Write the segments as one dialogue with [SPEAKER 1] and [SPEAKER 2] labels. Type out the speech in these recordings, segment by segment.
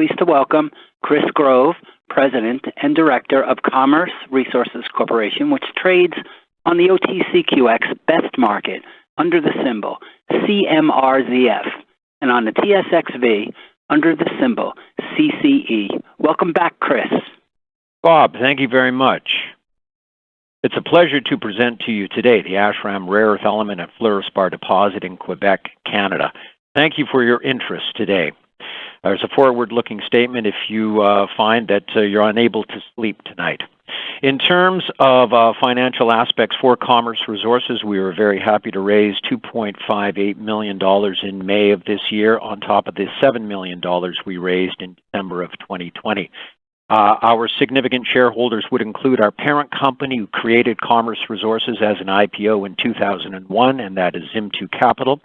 [SPEAKER 1] pleased to welcome Chris Grove, President and Director of Commerce Resources Corporation, which trades on the OTCQX Best Market under the symbol CMRZF and on the TSXV under the symbol CCE. Welcome back, Chris.
[SPEAKER 2] Bob, thank you very much. It's a pleasure to present to you today the Ashram rare earth element at fluorspar deposit in Quebec, Canada. Thank you for your interest today. There's a forward-looking statement if you find that you're unable to sleep tonight. In terms of financial aspects for Commerce Resources, we were very happy to raise $2.58 million in May of this year on top of the $7 million we raised in December of 2020. Our significant shareholders would include our parent company who created Commerce Resources as an IPO in 2001, and that is Zim2 Capital.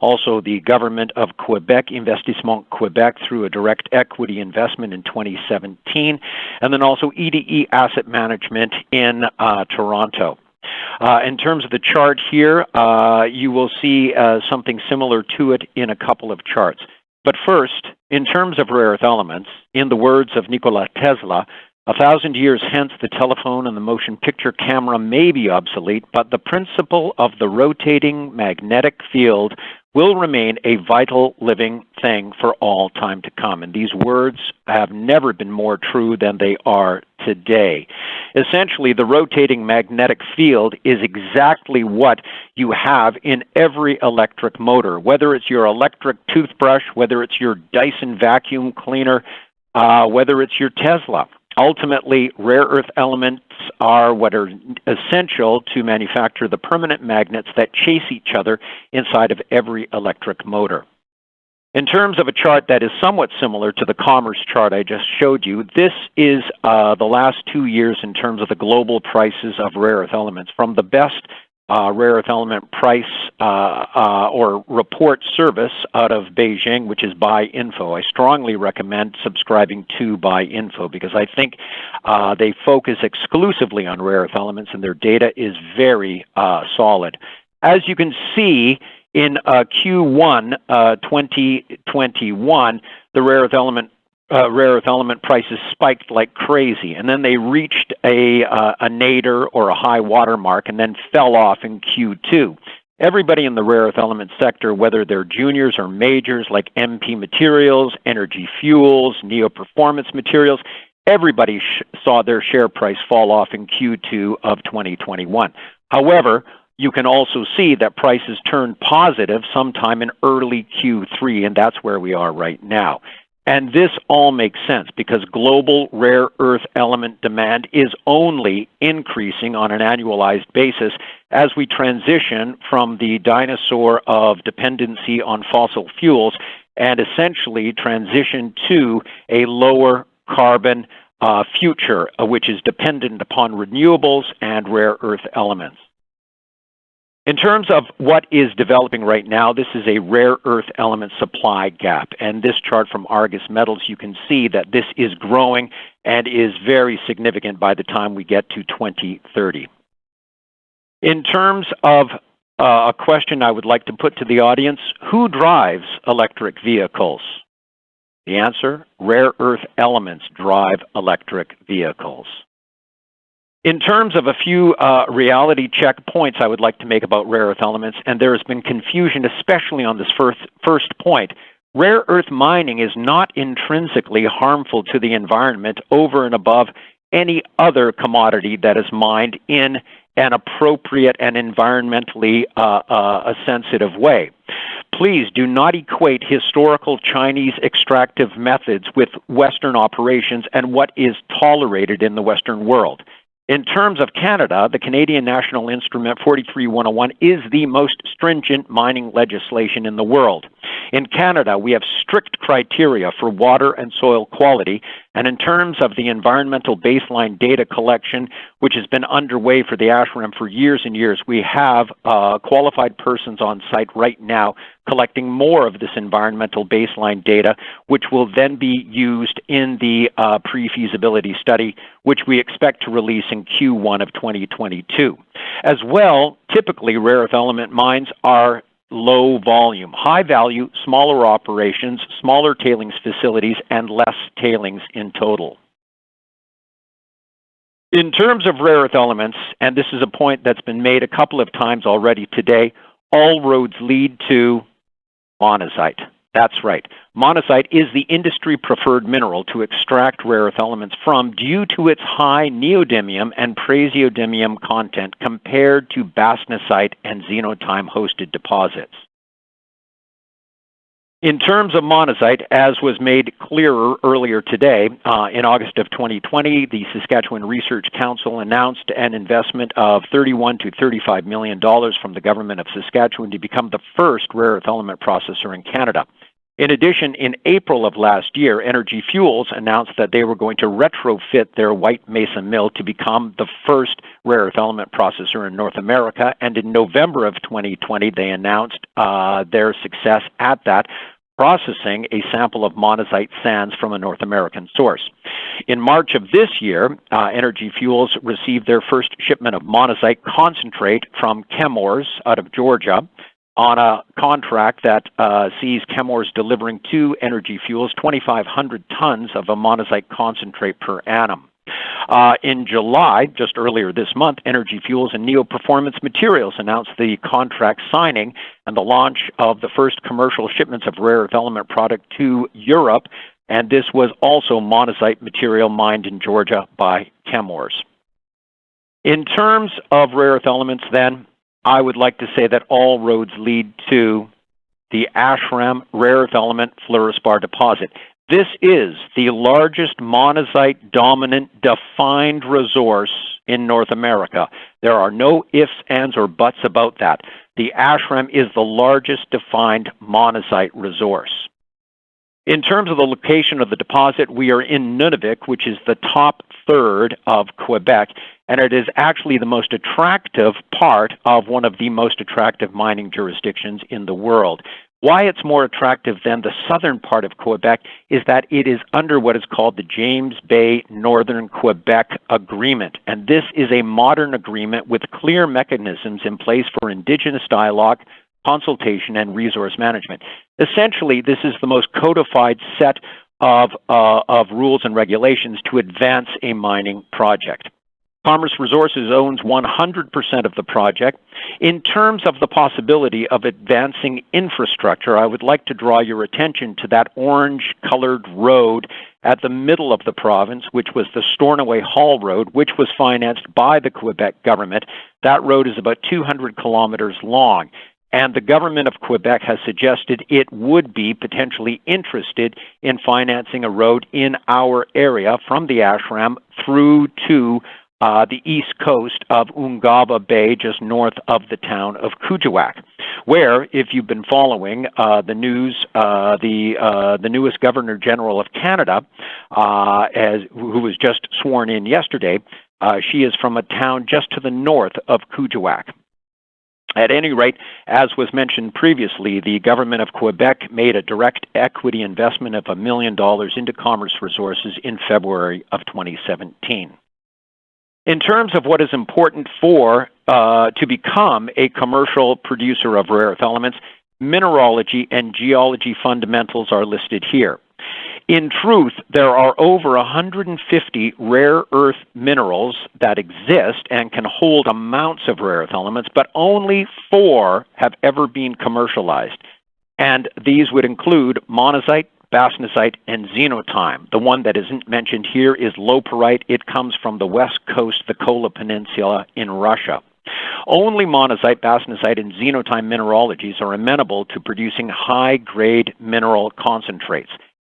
[SPEAKER 2] Also, the government of Quebec, Investissement Quebec, through a direct equity investment in 2017, and then also EDE Asset Management in Toronto. In terms of the chart here, you will see something similar to it in a couple of charts. But first, in terms of rare earth elements, in the words of Nikola Tesla, 1,000 years hence the telephone and the motion picture camera may be obsolete, but the principle of the rotating magnetic field will remain a vital living thing for all time to come. And these words have never been more true than they are today. Essentially, the rotating magnetic field is exactly what you have in every electric motor, whether it's your electric toothbrush, whether it's your Dyson vacuum cleaner, whether it's your Tesla. Ultimately, rare earth elements are what are essential to manufacture the permanent magnets that chase each other inside of every electric motor. In terms of a chart that is somewhat similar to the commerce chart I just showed you, this is the last 2 years in terms of the global prices of rare earth elements. From the best rare earth element price or report service out of Beijing, which is Buy Info. I strongly recommend subscribing to Buy Info because I think they focus exclusively on rare earth elements and their data is very solid. As you can see, in Q1 2021, the rare earth element prices spiked like crazy, and then they reached a nadir or a high water mark and then fell off in Q2. Everybody in the rare earth element sector, whether they're juniors or majors like MP Materials, Energy Fuels, Neo Performance Materials, everybody saw their share price fall off in Q2 of 2021. However, you can also see that prices turned positive sometime in early Q3, and that's where we are right now. And this all makes sense because global rare earth element demand is only increasing on an annualized basis as we transition from the dinosaur of dependency on fossil fuels and essentially transition to a lower carbon future, which is dependent upon renewables and rare earth elements. In terms of what is developing right now, this is a rare earth element supply gap. And this chart from Argus Metals, you can see that this is growing and is very significant by the time we get to 2030. In terms of a question I would like to put to the audience, who drives electric vehicles? The answer, rare earth elements drive electric vehicles. In terms of a few reality check points I would like to make about rare earth elements, and there has been confusion especially on this first point, rare earth mining is not intrinsically harmful to the environment over and above any other commodity that is mined in an appropriate and environmentally a sensitive way. Please do not equate historical Chinese extractive methods with Western operations and what is tolerated in the Western world. In terms of Canada, the Canadian National Instrument 43-101 is the most stringent mining legislation in the world. In Canada, we have strict criteria for water and soil quality, and in terms of the environmental baseline data collection, which has been underway for the Ashram for years and years, we have qualified persons on site right now collecting more of this environmental baseline data, which will then be used in the pre-feasibility study, which we expect to release in Q1 of 2022. As well, typically rare earth element mines are low volume, high value, smaller operations, smaller tailings facilities, and less tailings in total. In terms of rare earth elements, and this is a point that's been made a couple of times already today, all roads lead to monazite. That's right. Monazite is the industry-preferred mineral to extract rare earth elements from due to its high neodymium and praseodymium content compared to bastnasite and xenotime-hosted deposits. In terms of monazite, as was made clearer earlier today, in August of 2020, the Saskatchewan Research Council announced an investment of $31 to $35 million from the government of Saskatchewan to become the first rare earth element processor in Canada. In addition, in April of last year, Energy Fuels announced that they were going to retrofit their White Mesa mill to become the first rare earth element processor in North America, and in November of 2020, they announced their success at that, processing a sample of monazite sands from a North American source. In March of this year, Energy Fuels received their first shipment of monazite concentrate from Chemours out of Georgia, on a contract that sees Chemours delivering to Energy Fuels 2,500 tons of a monazite concentrate per annum. In July, just earlier this month, Energy Fuels and Neo Performance Materials announced the contract signing and the launch of the first commercial shipments of rare earth element product to Europe, and this was also monazite material mined in Georgia by Chemours. In terms of rare earth elements then, I would like to say that all roads lead to the Ashram rare earth element fluorspar deposit. This is the largest monazite-dominant defined resource in North America. There are no ifs, ands, or buts about that. The Ashram is the largest defined monazite resource. In terms of the location of the deposit, we are in Nunavik, which is the top third of Quebec, and it is actually the most attractive part of one of the most attractive mining jurisdictions in the world. Why it's more attractive than the southern part of Quebec is that it is under what is called the James Bay Northern Quebec Agreement, and this is a modern agreement with clear mechanisms in place for Indigenous dialogue, consultation, and resource management. Essentially, this is the most codified set of rules and regulations to advance a mining project. Commerce Resources owns 100% of the project. In terms of the possibility of advancing infrastructure, I would like to draw your attention to that orange-colored road at the middle of the province, which was the Stornoway Hall Road, which was financed by the Quebec government. That road is about 200 kilometers long, and the government of Quebec has suggested it would be potentially interested in financing a road in our area from the Ashram through to the east coast of Ungava Bay, just north of the town of Kuujjuaq, where, if you've been following the news, the newest Governor General of Canada, who was just sworn in yesterday, she is from a town just to the north of Kuujjuaq. At any rate, as was mentioned previously, the government of Quebec made a direct equity investment of $1 million into Commerce Resources in February of 2017. In terms of what is important to become a commercial producer of rare earth elements, mineralogy and geology fundamentals are listed here. In truth, there are over 150 rare earth minerals that exist and can hold amounts of rare earth elements, but only 4 have ever been commercialized. And these would include monazite, bastnasite, and xenotime. The one that isn't mentioned here is loperite. It comes from the west coast, the Kola Peninsula in Russia. Only monazite, bastnasite, and xenotime mineralogies are amenable to producing high-grade mineral concentrates.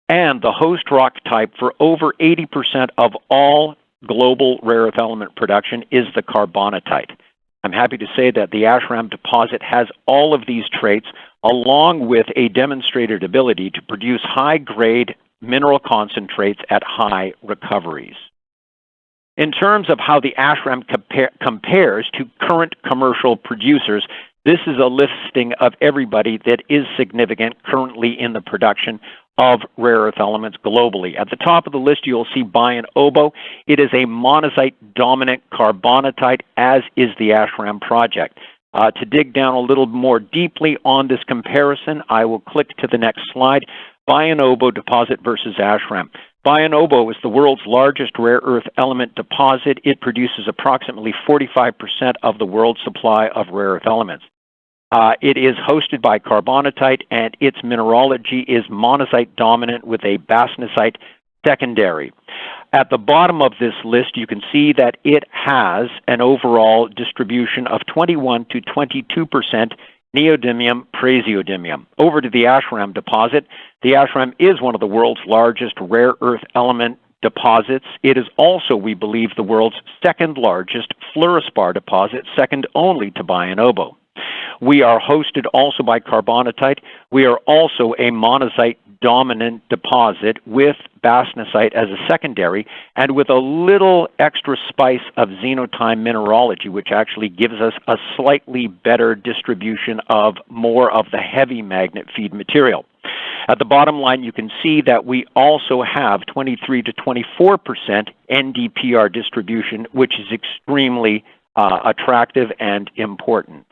[SPEAKER 2] And the host rock type for over 80% of all global rare earth element production is the carbonatite. I'm happy to say that the Ashram deposit has all of these traits, along with a demonstrated ability to produce high-grade mineral concentrates at high recoveries. In terms of how the Ashram compares to current commercial producers, this is a listing of everybody that is significant currently in the production of rare earth elements globally. At the top of the list, you'll see Bayan Obo. It is a monazite-dominant carbonatite, as is the Ashram project. To dig down a little more deeply on this comparison, I will click to the next slide. Bayan-Obo deposit versus Ashram. Bayan-Obo is the world's largest rare earth element deposit. It produces approximately 45% of the world's supply of rare earth elements. It is hosted by carbonatite, and its mineralogy is monazite dominant with a bastnasite secondary. At the bottom of this list, you can see that it has an overall distribution of 21 to 22% neodymium, praseodymium. Over to the Ashram deposit. The Ashram is one of the world's largest rare earth element deposits. It is also, we believe, the world's second largest fluorspar deposit, second only to Bayan-Obo. We are hosted also by carbonatite. We are also a monazite dominant deposit with bastnasite as a secondary, and with a little extra spice of xenotime mineralogy, which actually gives us a slightly better distribution of more of the heavy magnet feed material. At the bottom line, you can see that we also have 23 to 24% NdPr distribution, which is extremely attractive and important.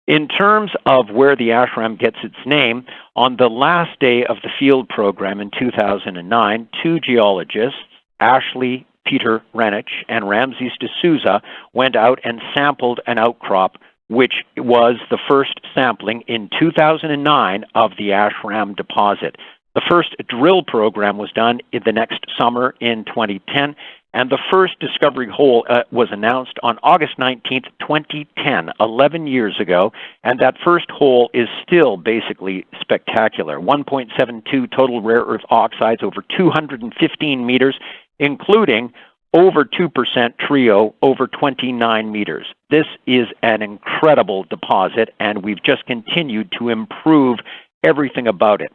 [SPEAKER 2] In terms of where the Ashram gets its name, on the last day of the field program in 2009, two geologists, Ashley Peter Renich and Ramses D'Souza, went out and sampled an outcrop, which was the first sampling in 2009 of the Ashram deposit. The first drill program was done in the next summer in 2010, and the first discovery hole was announced on August 19th, 2010, 11 years ago, and that first hole is still basically spectacular. 1.72 total rare earth oxides over 215 meters, including over 2% trio over 29 meters. This is an incredible deposit, and we've just continued to improve everything about it.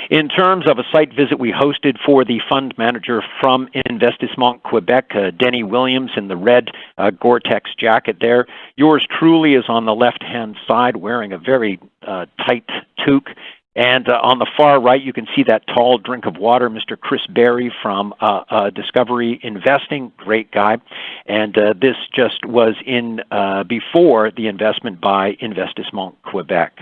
[SPEAKER 2] In terms of a site visit we hosted for the fund manager from Investissement Quebec, Denny Williams in the red Gore-Tex jacket there. Yours truly is on the left-hand side wearing a very tight toque. And on the far right, you can see that tall drink of water, Mr. Chris Berry from Discovery Investing, great guy. And this just was in before the investment by Investissement Quebec.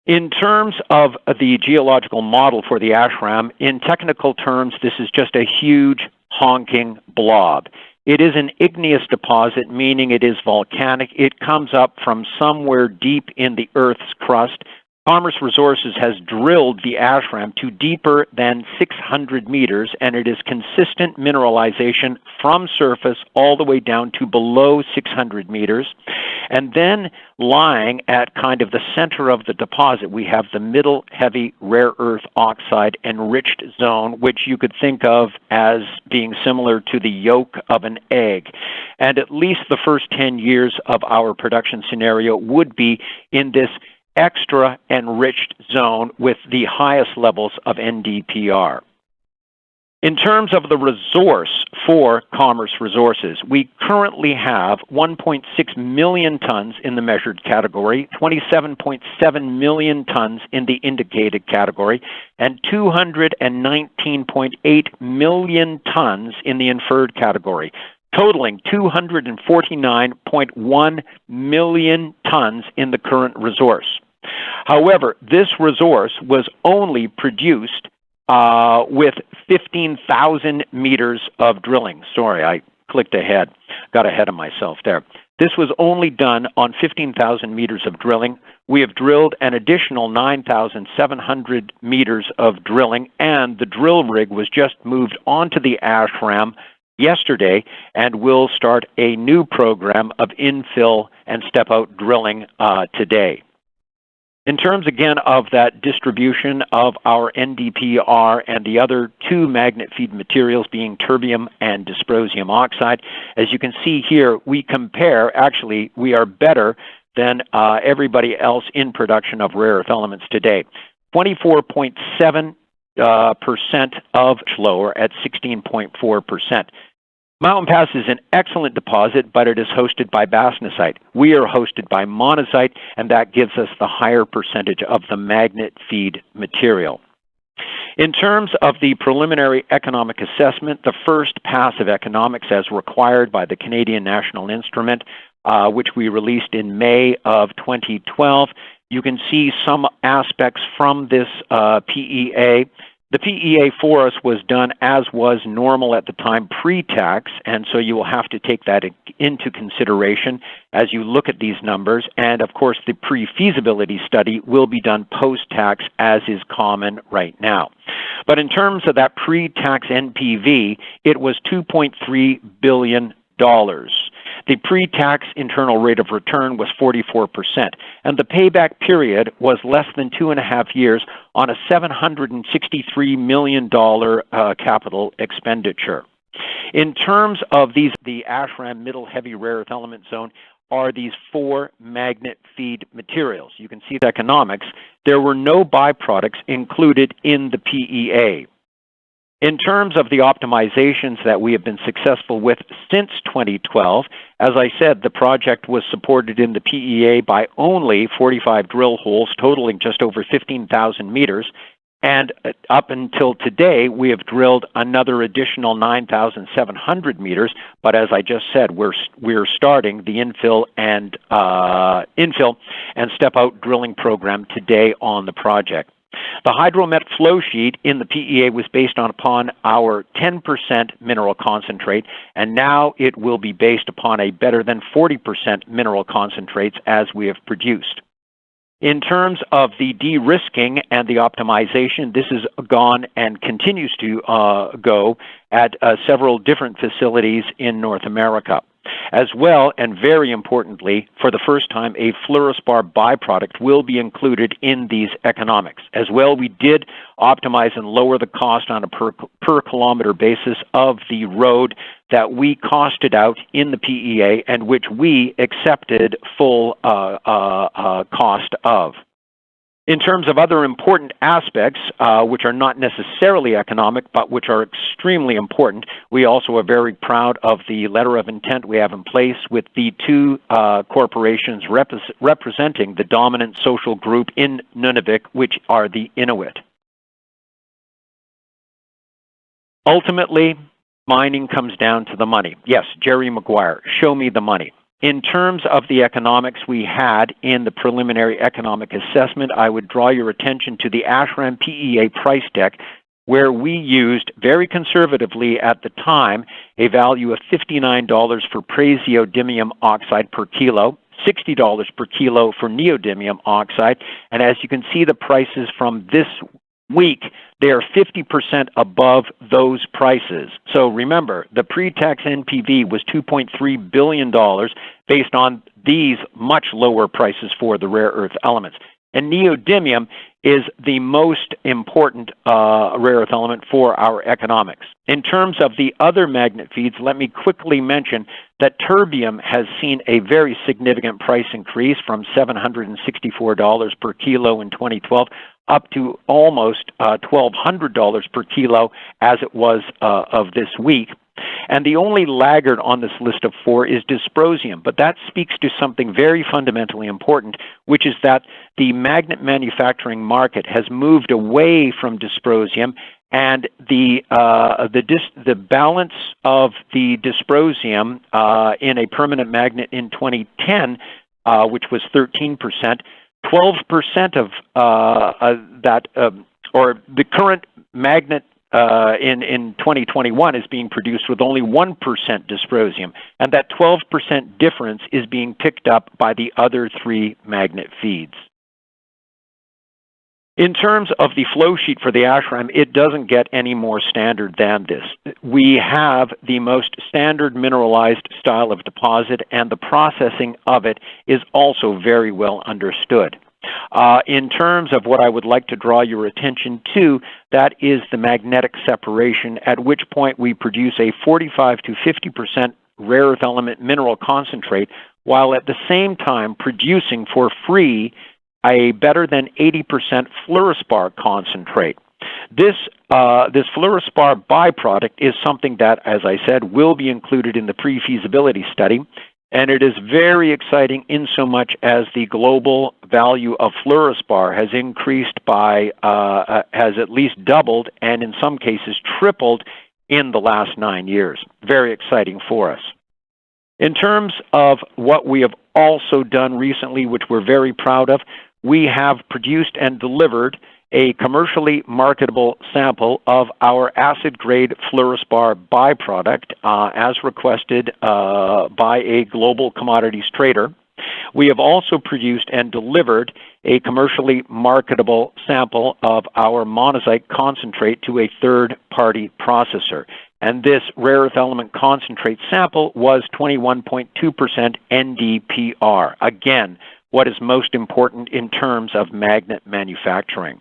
[SPEAKER 2] In terms of the geological model for the Ashram, in technical terms, this is just a huge honking blob. It is an igneous deposit, meaning it is volcanic. It comes up from somewhere deep in the Earth's crust. Commerce Resources has drilled the Ashram to deeper than 600 meters, and it is consistent mineralization from surface all the way down to below 600 meters. And then lying at kind of the center of the deposit, we have the middle heavy rare earth oxide enriched zone, which you could think of as being similar to the yolk of an egg. And at least the first 10 years of our production scenario would be in this extra enriched zone with the highest levels of NdPr. In terms of the resource for Commerce Resources, we currently have 1.6 million tons in the measured category, 27.7 million tons in the indicated category, and 219.8 million tons in the inferred category, totaling 249.1 million tons in the current resource. However, this resource was only produced with 15,000 meters of drilling. Sorry, I clicked ahead, got ahead of myself there. This was only done on 15,000 meters of drilling. We have drilled an additional 9,700 meters of drilling, and the drill rig was just moved onto the Ashram yesterday and will start a new program of infill and step-out drilling today. In terms, again, of that distribution of our NdPr and the other two magnet feed materials being terbium and dysprosium oxide, as you can see here, we compare, actually, we are better than everybody else in production of rare earth elements today. 24.7% of lower at 16.4%. Mountain Pass is an excellent deposit, but it is hosted by bastnasite. We are hosted by monazite, and that gives us the higher percentage of the magnet feed material. In terms of the preliminary economic assessment, the first pass of economics as required by the Canadian National Instrument, which we released in May of 2012, you can see some aspects from this PEA. The PEA for us was done as was normal at the time pre-tax, and so you will have to take that into consideration as you look at these numbers. And of course, the pre-feasibility study will be done post-tax, as is common right now. But in terms of that pre-tax NPV, it was $2.3 billion. The pre-tax internal rate of return was 44%, and the payback period was less than 2.5 years on a $763 million capital expenditure. In terms of the Ashram Middle Heavy Rare Earth Element Zone are these 4 magnet feed materials. You can see the economics. There were no byproducts included in the PEA. In terms of the optimizations that we have been successful with since 2012, as I said, the project was supported in the PEA by only 45 drill holes, totaling just over 15,000 meters. And up until today, we have drilled another additional 9,700 meters. But as I just said, we're starting the infill and step-out drilling program today on the project. The hydromet flow sheet in the PEA was based upon our 10% mineral concentrate, and now it will be based upon a better than 40% mineral concentrates as we have produced. In terms of the de-risking and the optimization, this has gone and continues to go at several different facilities in North America. As well, and very importantly, for the first time, a fluorospar byproduct will be included in these economics. As well, we did optimize and lower the cost on a per kilometer basis of the road that we costed out in the PEA and which we accepted full cost of. In terms of other important aspects, which are not necessarily economic, but which are extremely important, we also are very proud of the letter of intent we have in place with the 2 corporations representing the dominant social group in Nunavik, which are the Inuit. Ultimately, mining comes down to the money. Yes, Jerry Maguire, show me the money. In terms of the economics we had in the preliminary economic assessment, I would draw your attention to the Ashram PEA price deck, where we used very conservatively at the time a value of $59 for praseodymium oxide per kilo, $60 per kilo for neodymium oxide, and as you can see the prices from this week, they are 50% above those prices. So remember, the pre-tax NPV was $2.3 billion based on these much lower prices for the rare earth elements. And neodymium is the most important rare earth element for our economics. In terms of the other magnet feeds, let me quickly mention that terbium has seen a very significant price increase from $764 per kilo in 2012 up to almost $1,200 per kilo as it was of this week. And the only laggard on this list of 4 is dysprosium, but that speaks to something very fundamentally important, which is that the magnet manufacturing market has moved away from dysprosium, and the balance of the dysprosium in a permanent magnet in 2010, which was 13%, 12% of that, or the current magnet in 2021 is being produced with only 1% dysprosium, and that 12% difference is being picked up by the other 3 magnet feeds. In terms of the flow sheet for the Ashram, it doesn't get any more standard than this. We have the most standard mineralized style of deposit, and the processing of it is also very well understood. In terms of what I would like to draw your attention to, that is the magnetic separation, at which point we produce a 45 to 50% rare earth element mineral concentrate, while at the same time producing for free a better than 80% fluorospar concentrate. This fluorospar byproduct is something that, as I said, will be included in the pre-feasibility study. And it is very exciting in so much as the global value of fluorspar has increased by, has at least doubled, and in some cases tripled in the last 9 years. Very exciting for us. In terms of what we have also done recently, which we're very proud of, we have produced and delivered a commercially marketable sample of our acid-grade fluorspar byproduct as requested by a global commodities trader. We have also produced and delivered a commercially marketable sample of our monazite concentrate to a third-party processor. And this rare earth element concentrate sample was 21.2% NdPr. Again, what is most important in terms of magnet manufacturing.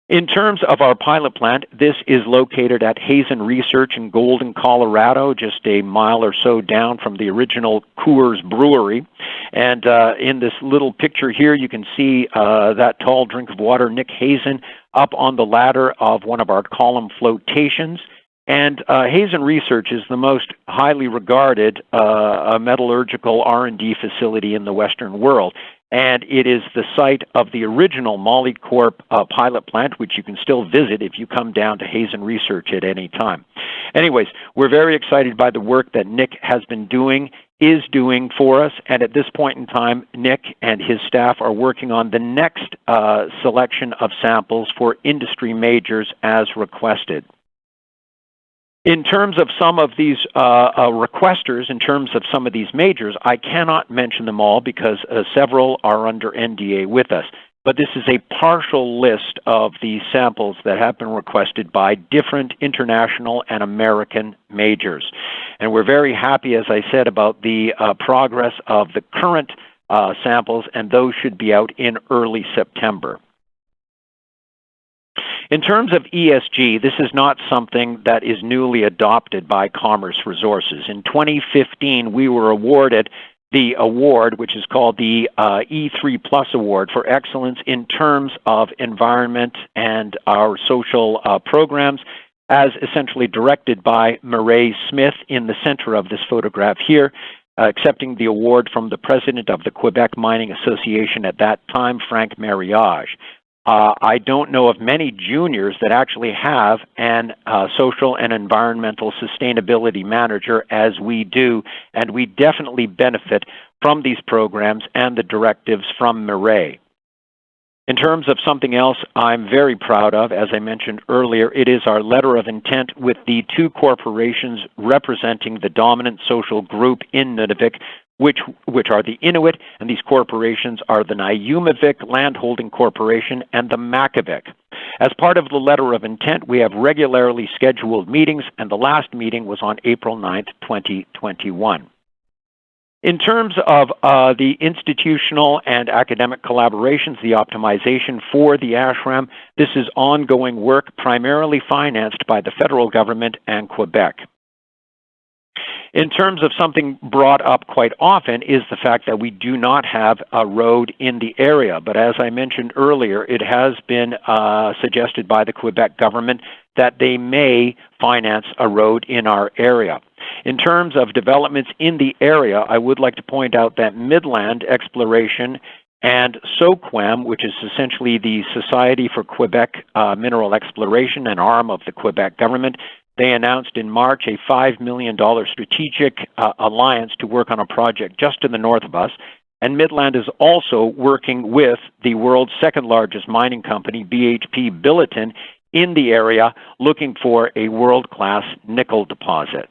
[SPEAKER 2] In terms of our pilot plant, this is located at Hazen Research in Golden, Colorado, just a mile or so down from the original Coors Brewery. And in this little picture here, you can see that tall drink of water, Nick Hazen, up on the ladder of one of our column flotations. And Hazen Research is the most highly regarded metallurgical R&D facility in the Western world. And it is the site of the original Corp pilot plant, which you can still visit if you come down to Hazen Research at any time. Anyways, we're very excited by the work that Nick has been doing, is doing for us, and at this point in time, Nick and his staff are working on the next selection of samples for industry majors as requested. In terms of some of these requesters, in terms of some of these majors, I cannot mention them all because several are under NDA with us. But this is a partial list of the samples that have been requested by different international and American majors. And we're very happy, as I said, about the progress of the current samples, and those should be out in early September. In terms of ESG, this is not something that is newly adopted by Commerce Resources. In 2015, we were awarded the award, which is called the E3 Plus Award for Excellence in terms of environment and our social programs, as essentially directed by Murray Smith in the center of this photograph here, accepting the award from the president of the Quebec Mining Association at that time, Frank Mariage. I don't know of many juniors that actually have an social and environmental sustainability manager as we do, and we definitely benefit from these programs and the directives from Murray. In terms of something else I'm very proud of, as I mentioned earlier, it is our letter of intent with the two corporations representing the dominant social group in Nunavik, which are the Inuit, and these corporations are the Nayumavik Landholding Corporation and the Makivik. As part of the letter of intent, we have regularly scheduled meetings, and the last meeting was on April 9th, 2021. In terms of the institutional and academic collaborations, the optimization for the ashram, this is ongoing work primarily financed by the federal government and Quebec. In terms of something brought up quite often is the fact that we do not have a road in the area. But as I mentioned earlier, it has been suggested by the Quebec government that they may finance a road in our area. In terms of developments in the area, I would like to point out that Midland Exploration and SOQUEM, which is essentially the Society for Quebec Mineral Exploration, an arm of the Quebec government, they announced in March a $5 million strategic alliance to work on a project just to the north of us. And Midland is also working with the world's second largest mining company, BHP Billiton, in the area looking for a world-class nickel deposit.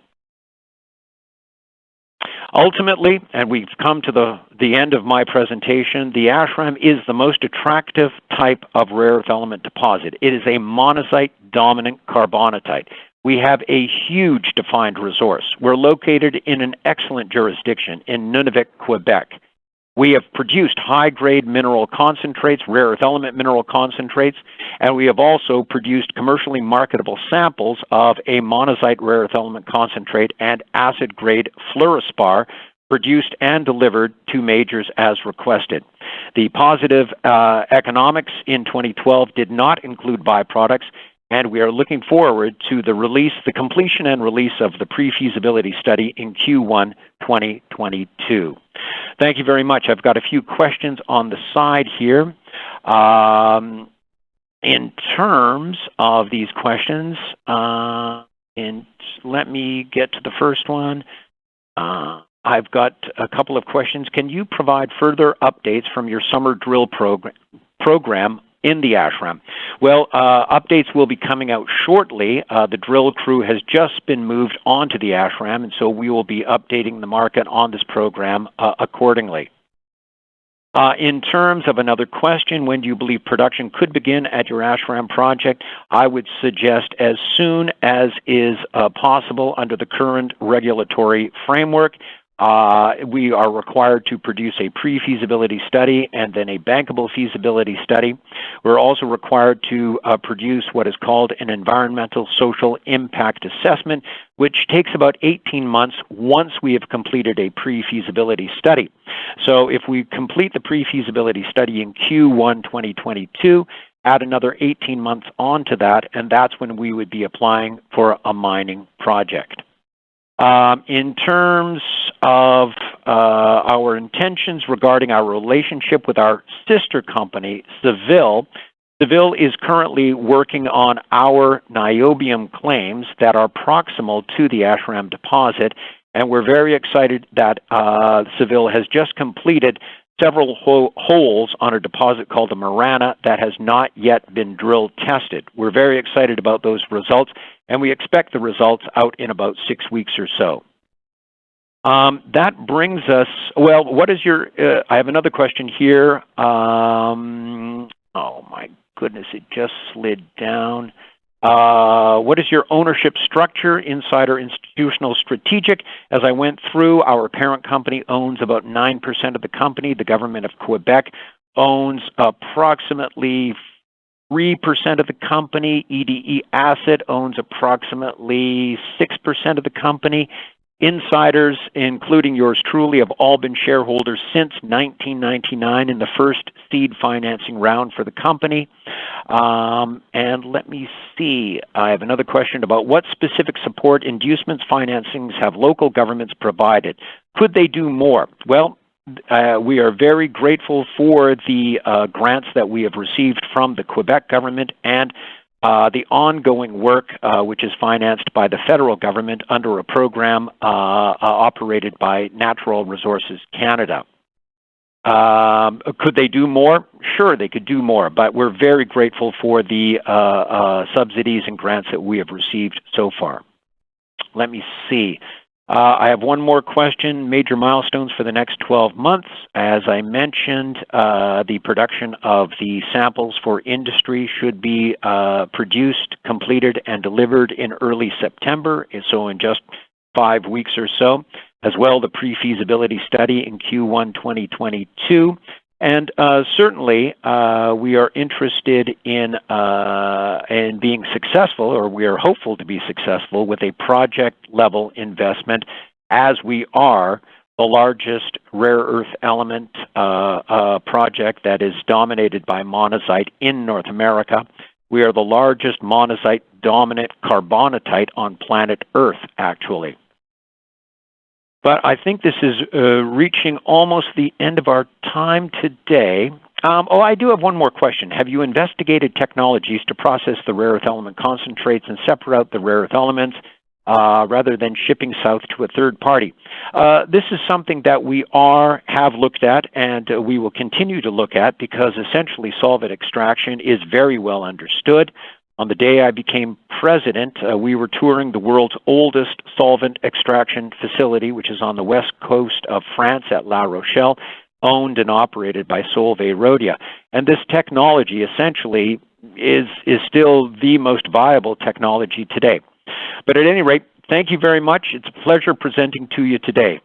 [SPEAKER 2] Ultimately, and we've come to the end of my presentation, the ashram is the most attractive type of rare earth element deposit. It is a monazite-dominant carbonatite. We have a huge defined resource. We're located in an excellent jurisdiction in Nunavik, Quebec. We have produced high-grade mineral concentrates, rare earth element mineral concentrates, and we have also produced commercially marketable samples of a monazite rare earth element concentrate and acid-grade fluorspar produced and delivered to majors as requested. The positive economics in 2012 did not include byproducts, and we are looking forward to the completion and release of the pre-feasibility study in Q1 2022. Thank you very much. I've got a few questions on the side here. In terms of these questions, let me get to the first one. I've got a couple of questions. Can you provide further updates from your summer drill program in the ashram? Well, updates will be coming out shortly. The drill crew has just been moved onto the ashram, and so we will be updating the market on this program accordingly. In terms of another question, when do you believe production could begin at your ashram project? I would suggest as soon as is possible under the current regulatory framework. We are required to produce a pre-feasibility study and then a bankable feasibility study. We're also required to produce what is called an environmental social impact assessment, which takes about 18 months once we have completed a pre-feasibility study. So if we complete the pre-feasibility study in Q1 2022, add another 18 months onto that, and that's when we would be applying for a mining project. In terms of our intentions regarding our relationship with our sister company, Seville is currently working on our niobium claims that are proximal to the ashram deposit, and we're very excited that Seville has just completed several holes on a deposit called the Marana that has not yet been drill tested. We're very excited about those results, and we expect the results out in about 6 weeks or so. That brings us, well, what is your, I have another question here. Oh my goodness, it just slid down. What is your ownership structure, insider, institutional, strategic? As I went through, our parent company owns about 9% of the company. The government of Quebec owns approximately 3% of the company. EDE Asset owns approximately 6% of the company. Insiders, including yours truly, have all been shareholders since 1999 in the first seed financing round for the company. And let me see, I have another question about what specific support, inducements, financings have local governments provided? Could they do more? Well, we are very grateful for the grants that we have received from the Quebec government and the ongoing work which is financed by the federal government under a program operated by Natural Resources Canada. Could they do more? Sure, they could do more, but we're very grateful for the subsidies and grants that we have received so far. Let me see. I have one more question. Major milestones for the next 12 months. As I mentioned, the production of the samples for industry should be produced, completed, and delivered in early September, so in just 5 weeks or so. As well, the pre-feasibility study in Q1 2022. And certainly, we are interested in being successful, or we are hopeful to be successful with a project-level investment, as we are the largest rare earth element project that is dominated by monazite in North America. We are the largest monazite-dominant carbonatite on planet Earth, actually. But I think this is reaching almost the end of our time today. I do have one more question. Have you investigated technologies to process the rare earth element concentrates and separate out the rare earth elements rather than shipping south to a third party? This is something that we have looked at and we will continue to look at because essentially solvent extraction is very well understood. On the day I became president, we were touring the world's oldest solvent extraction facility, which is on the west coast of France at La Rochelle, owned and operated by Solvay Rhodia. And this technology essentially is still the most viable technology today. But at any rate, thank you very much. It's a pleasure presenting to you today.